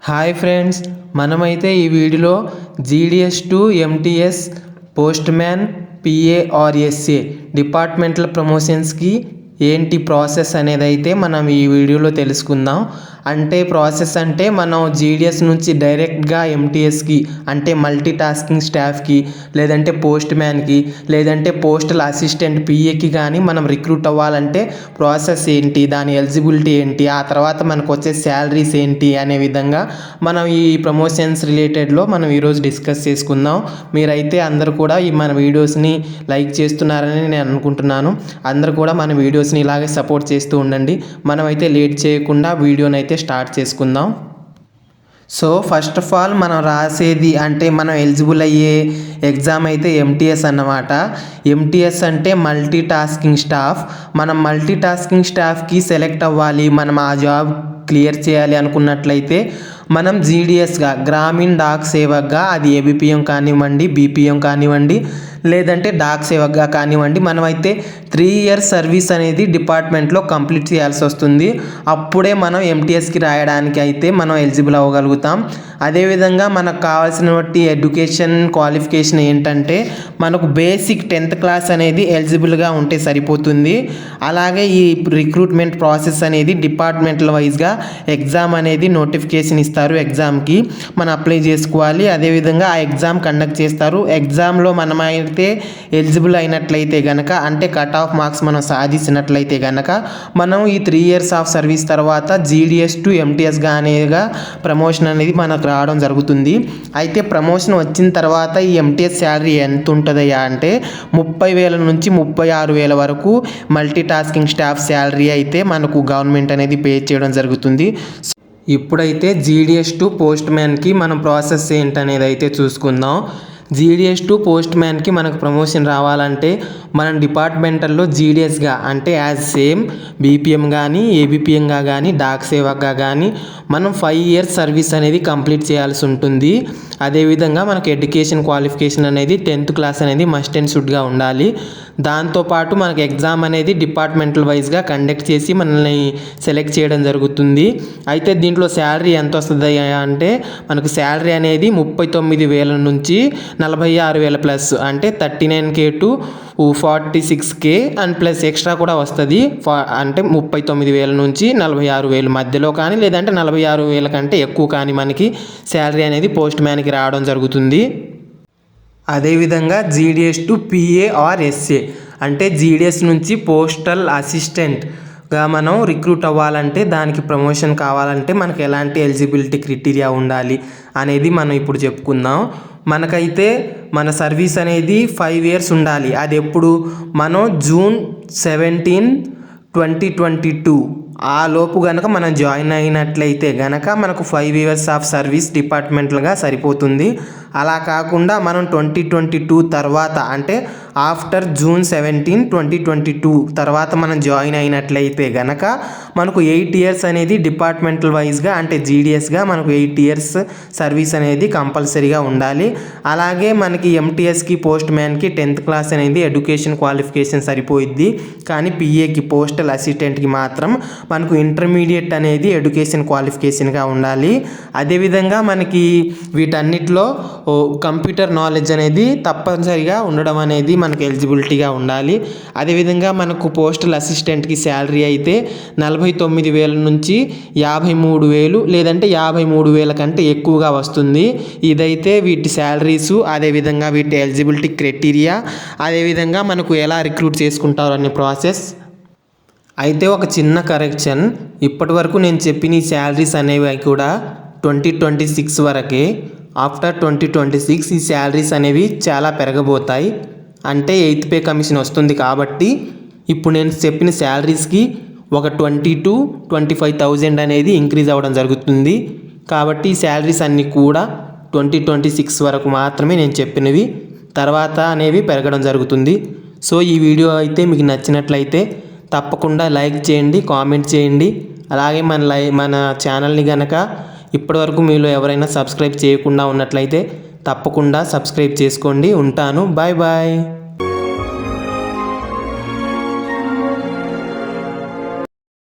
Hi friends, మనమైతే ఈ వీడియోలో GDS to MTS postman PA or SA departmental ప్రమోషన్స్కి ఏంటి ప్రాసెస్ అనేది అయితే మనం ఈ వీడియోలో తెలుసుకుందాం. అంటే ప్రాసెస్ అంటే మనం జీడిఎస్ నుంచి డైరెక్ట్గా ఎంటీఎస్కి అంటే మల్టీ టాస్కింగ్ స్టాఫ్కి లేదంటే పోస్ట్ మ్యాన్కి లేదంటే పోస్టల్ అసిస్టెంట్ పిఏకి కానీ మనం రిక్రూట్ అవ్వాలంటే ప్రాసెస్ ఏంటి, దాని ఎలిజిబిలిటీ ఏంటి, ఆ తర్వాత మనకు వచ్చే శాలరీస్ ఏంటి అనే విధంగా మనం ఈ ప్రమోషన్స్ రిలేటెడ్లో మనం ఈరోజు డిస్కస్ చేసుకుందాం. మీరైతే అందరూ కూడా ఈ మన వీడియోస్ని లైక్ చేస్తున్నారని నేను అనుకుంటున్నాను. అందరూ కూడా మన వీడియోస్ని ఇలాగే సపోర్ట్ చేస్తూ ఉండండి. మనమైతే లేట్ చేయకుండా వీడియోని అయితే స్టార్ట్ చేసుకుందాం. సో ఫస్ట్ ఆఫ్ ఆల్ మనం రాసేది అంటే మనం ఎలిజిబుల్ అయ్యే ఎగ్జామ్ అయితే ఎంటీఎస్ అన్నమాట. ఎంటీఎస్ అంటే మల్టీ టాస్కింగ్ స్టాఫ్. మనం మల్టీ టాస్కింగ్ స్టాఫ్కి సెలెక్ట్ అవ్వాలి, మనం ఆ జాబ్ క్లియర్ చేయాలి అనుకున్నట్లయితే మనం జీడిఎస్గా గ్రామీణ డాక్ సేవక్గా, అది ఏబిపిఎం కానివ్వండి, బీపీఎం కానివ్వండి, లేదంటే డాక్ సేవక్గా కానివ్వండి, మనమైతే 3 years సర్వీస్ అనేది డిపార్ట్మెంట్లో కంప్లీట్ చేయాల్సి వస్తుంది. అప్పుడే మనం ఎంటీఎస్కి రాయడానికి అయితే మనం ఎలిజిబుల్ అవ్వగలుగుతాం. అదేవిధంగా మనకు కావాల్సినటువంటి ఎడ్యుకేషన్ క్వాలిఫికేషన్ ఏంటంటే మనకు బేసిక్ 10th క్లాస్ అనేది ఎలిజిబుల్గా ఉంటే సరిపోతుంది. అలాగే ఈ రిక్రూట్మెంట్ ప్రాసెస్ అనేది డిపార్ట్మెంటల్ వైజ్గా ఎగ్జామ్ అనేది నోటిఫికేషన్ ఇస్తారు. ఎగ్జామ్కి మనం అప్లై చేసుకోవాలి. అదేవిధంగా ఆ ఎగ్జామ్ కండక్ట్ చేస్తారు. ఎగ్జామ్లో మనమైతే ఎలిజిబుల్ అయినట్లయితే కనుక, అంటే కట్ ఆఫ్ మార్క్స్ మనం సాధించినట్లయితే కనుక మనం ఈ 3 years ఆఫ్ సర్వీస్ తర్వాత జీడిఎస్ టు ఎంటీఎస్గా అనేగా ప్రమోషన్ అనేది మనకు రావడం జరుగుతుంది. అయితే ప్రమోషన్ వచ్చిన తర్వాత ఈ ఎంటీఎస్ శాలరీ ఎంత ఉంటుందయ్యా అంటే 30,000 నుంచి 36,000 వరకు మల్టీ టాస్కింగ్ స్టాఫ్ శాలరీ అయితే మనకు గవర్నమెంట్ అనేది పే చేయడం జరుగుతుంది. ఇప్పుడైతే జీడిఎస్ టు పోస్ట్ మ్యాన్కి మనం ప్రాసెస్ ఏంటనేది అయితే చూసుకుందాం. జీడిఎస్ టు పోస్ట్ మ్యాన్కి మనకు ప్రమోషన్ రావాలంటే మనం డిపార్ట్మెంటల్లో జీడిఎస్గా అంటే యాజ్ సేమ్ బీపీఎం కానీ ఏబిపిఎంగా కానీ డాక్ సేవక్గా కానీ మనం 5 years సర్వీస్ అనేది కంప్లీట్ చేయాల్సి ఉంటుంది. అదేవిధంగా మనకు ఎడ్యుకేషన్ క్వాలిఫికేషన్ అనేది 10th క్లాస్ అనేది మస్ట్ అండ్ షుడ్గా ఉండాలి. దాంతోపాటు మనకు ఎగ్జామ్ అనేది డిపార్ట్మెంటల్ వైజ్గా కండక్ట్ చేసి మనల్ని సెలెక్ట్ చేయడం జరుగుతుంది. అయితే దీంట్లో శాలరీ ఎంత వస్తుంది అంటే మనకు శాలరీ అనేది 39,000 నుంచి 46,000 ప్లస్, అంటే 39K to 46K and plus extra కూడా వస్తుంది. అంటే 39,000 నుంచి 46,000 మధ్యలో కానీ లేదంటే 46,000 కంటే ఎక్కువ కానీ మనకి శాలరీ అనేది పోస్ట్ మ్యాన్కి రావడం జరుగుతుంది. అదేవిధంగా GDS to PA or SA అంటే జీడిఎస్ నుంచి పోస్టల్ అసిస్టెంట్గా మనం రిక్రూట్ అవ్వాలంటే దానికి ప్రమోషన్ కావాలంటే మనకు ఎలాంటి ఎలిజిబిలిటీ క్రైటీరియా ఉండాలి అనేది మనం ఇప్పుడు చెప్పుకుందాం. మనకైతే మన సర్వీస్ అనేది 5 years ఉండాలి. అది ఎప్పుడు మనం June 17, 2022 ఆ లోపు కనుక మనం జాయిన్ అయినట్లయితే కనుక మనకు 5 years ఆఫ్ సర్వీస్ డిపార్ట్మెంటల్గా సరిపోతుంది. అలా కాకుండా మనం 2022 తర్వాత అంటే ఆఫ్టర్ June 17, 2022 తర్వాత మనం జాయిన్ అయినట్లయితే కనుక మనకు 8 years అనేది డిపార్ట్మెంటల్ వైజ్గా అంటే జీడిఎస్గా మనకు 8 years సర్వీస్ అనేది కంపల్సరీగా ఉండాలి. అలాగే మనకి ఎంటీఎస్కి పోస్ట్ మ్యాన్కి 10th క్లాస్ అనేది ఎడ్యుకేషన్ క్వాలిఫికేషన్ సరిపోయిద్ది. కానీ పిఏకి పోస్టల్ అసిస్టెంట్కి మాత్రం మనకు ఇంటర్మీడియట్ అనేది ఎడ్యుకేషన్ క్వాలిఫికేషన్గా ఉండాలి. అదేవిధంగా మనకి వీటన్నిటిలో కంప్యూటర్ నాలెడ్జ్ అనేది తప్పనిసరిగా ఉండడం అనేది మనకు ఎలిజిబిలిటీగా ఉండాలి. అదేవిధంగా మనకు పోస్టల్ అసిస్టెంట్కి శాలరీ అయితే 49,000 నుంచి 53,000 లేదంటే 53,000 కంటే ఎక్కువగా వస్తుంది. ఇదైతే వీటి శాలరీసు, అదేవిధంగా వీటి ఎలిజిబిలిటీ క్రైటీరియా, అదేవిధంగా మనకు ఎలా రిక్రూట్ చేసుకుంటారు అనే ప్రాసెస్. అయితే ఒక చిన్న కరెక్షన్, ఇప్పటి వరకు నేను చెప్పిన ఈ శాలరీస్ అనేవి కూడా 2026 వరకే. ఆఫ్టర్ 2026 ఈ శాలరీస్ అనేవి చాలా పెరగబోతాయి. అంటే 8th పే కమిషన్ వస్తుంది కాబట్టి ఇప్పుడు నేను చెప్పిన శాలరీస్కి ఒక 20,000-25,000 అనేది ఇంక్రీజ్ అవ్వడం జరుగుతుంది. కాబట్టి ఈ శాలరీస్ అన్నీ కూడా 2026 వరకు మాత్రమే నేను చెప్పినవి, తర్వాత అనేవి పెరగడం జరుగుతుంది. సో ఈ వీడియో అయితే మీకు నచ్చినట్లయితే తప్పకుండా లైక్ చేయండి, కామెంట్ చేయండి. అలాగే మన ఛానల్ని కనుక ఇప్పటివరకు మీలో ఎవరైనా సబ్స్క్రైబ్ చేయకుండా ఉన్నట్లయితే తప్పకుండా సబ్స్క్రైబ్ చేసుకోండి. ఉంటాను. Bye bye.